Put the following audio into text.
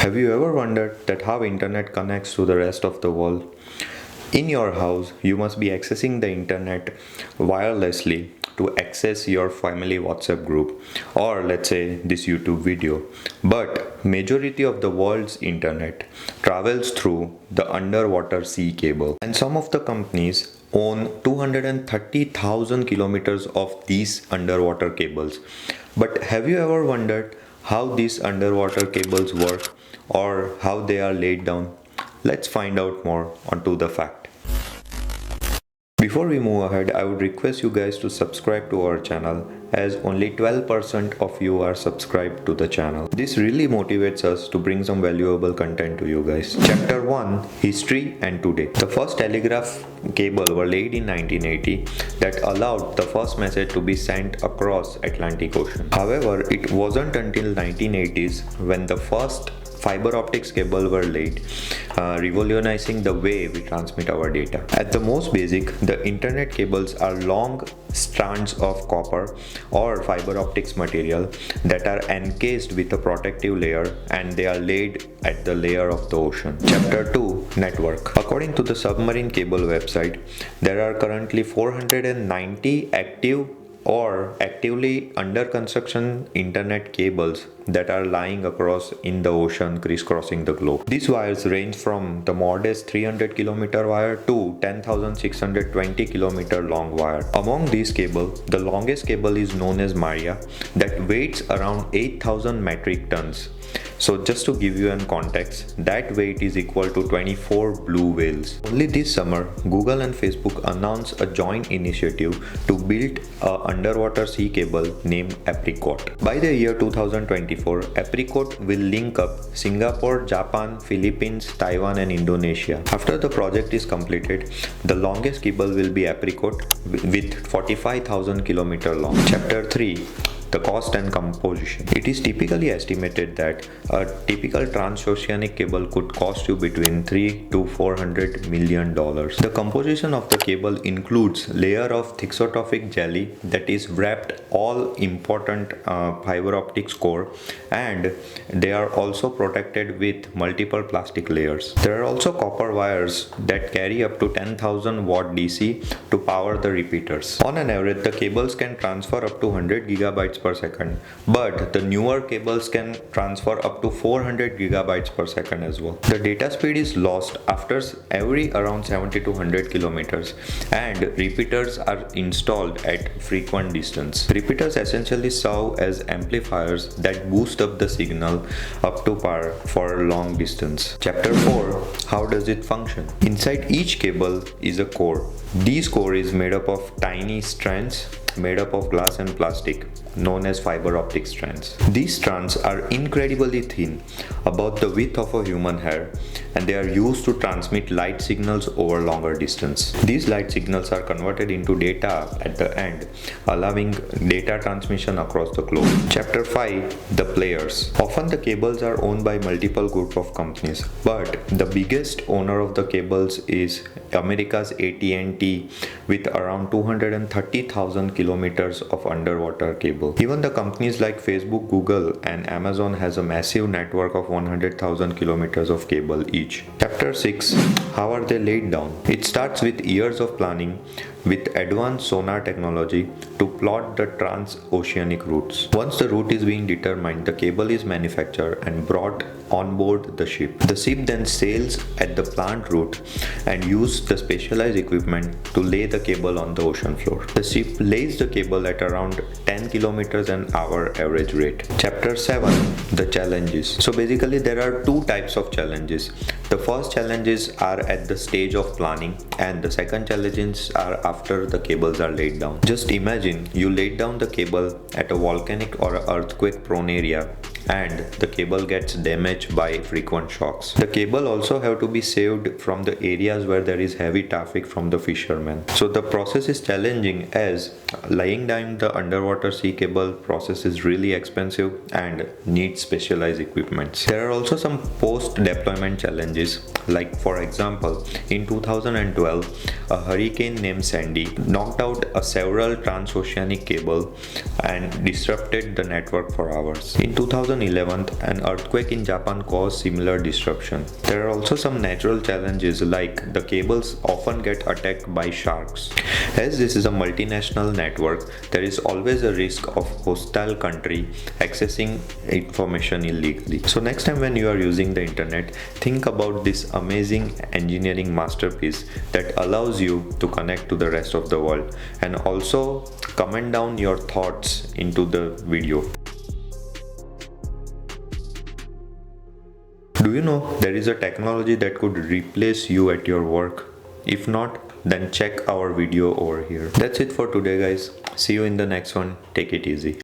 Have you ever wondered that how internet connects to the rest of the world? In your house, you must be accessing the internet wirelessly to access your family WhatsApp group or let's say this YouTube video. But majority of the world's internet travels through the underwater sea cable, and some of the companies own 230,000 kilometers of these underwater cables. But have you ever wondered how these underwater cables work or how they are laid down? Let's find out more onto the fact. Before we move ahead, I would request you guys to subscribe to our channel, as only 12% of you are subscribed to the channel. This really motivates us to bring some valuable content to you guys. Chapter 1: History and Today. The first telegraph cable were laid in 1980 that allowed the first message to be sent across Atlantic Ocean. However, it wasn't until 1980s when the first fiber optics cable were laid, revolutionizing the way we transmit our data. At the most basic, the internet cables are long strands of copper or fiber optics material that are encased with a protective layer, and they are laid at the layer of the ocean. Chapter 2: Network. According to the submarine cable website, there are currently 490 active or actively under construction internet cables that are lying across in the ocean, crisscrossing the globe. These wires range from the modest 300 km wire to 10,620 km long wire. Among these cables, the longest cable is known as Maria, that weighs around 8,000 metric tons. So just to give you an context, that weight is equal to 24 blue whales. Only this summer, Google and Facebook announced a joint initiative to build an underwater sea cable named Apricot. By the year 2024, Apricot will link up Singapore, Japan, Philippines, Taiwan and Indonesia. After the project is completed, the longest cable will be Apricot with 45,000 km long. Chapter 3: The cost and composition. It is typically estimated that a typical transoceanic cable could cost you between $300 to $400 million. The composition of the cable includes layer of thixotrophic jelly that is wrapped all important fiber optics core, and they are also protected with multiple plastic layers. There are also copper wires that carry up to 10,000 watt DC to power the repeaters. On an average, the cables can transfer up to 100 gigabytes per second, but the newer cables can transfer up to 400 gigabytes per second as well. The data speed is lost after every around 70 to 100 kilometers, and repeaters are installed at frequent distance. Repeaters essentially serve as amplifiers that boost up the signal up to par for long distance. Chapter 4: How does it function? Inside each cable is a core. This core is made up of tiny strands made up of glass and plastic, known as fiber optic strands. These strands are incredibly thin, about the width of a human hair, and they are used to transmit light signals over longer distance. These light signals are converted into data at the end, allowing data transmission across the globe. Chapter 5: The players. Often the cables are owned by multiple group of companies, but the biggest owner of the cables is America's AT&T with around 230,000 kilometers of underwater cable. Even the companies like Facebook, Google and Amazon has a massive network of 100,000 kilometers of cable each. Chapter 6: How are they laid down? It starts with years of planning with advanced sonar technology to plot the transoceanic routes. Once the route is being determined, the cable is manufactured and brought on board the ship. The ship then sails at the planned route and uses the specialized equipment to lay the cable on the ocean floor. The ship lays the cable at around 10 kilometers an hour average rate. Chapter 7: The challenges. So basically there are two types of challenges. The first challenges are at the stage of planning, and the second challenges are after the cables are laid down. Just imagine you laid down the cable at a volcanic or earthquake prone area and the cable gets damaged by frequent shocks. The cable also have to be saved from the areas where there is heavy traffic from the fishermen. So the process is challenging, as laying down the underwater sea cable process is really expensive and needs specialized equipment. There are also some post-deployment challenges, like for example in 2012 a hurricane named Sandy knocked out a several transoceanic cable and disrupted the network for hours. In 2018 June 11th, an earthquake in Japan caused similar disruption. There are also some natural challenges like the cables often get attacked by sharks. As this is a multinational network, there is always a risk of hostile country accessing information illegally. So next time when you are using the internet, think about this amazing engineering masterpiece that allows you to connect to the rest of the world, and also comment down your thoughts into the video. Do you know there is a technology that could replace you at your work? If not, then check our video over here. That's it for today guys. See you in the next one. Take it easy.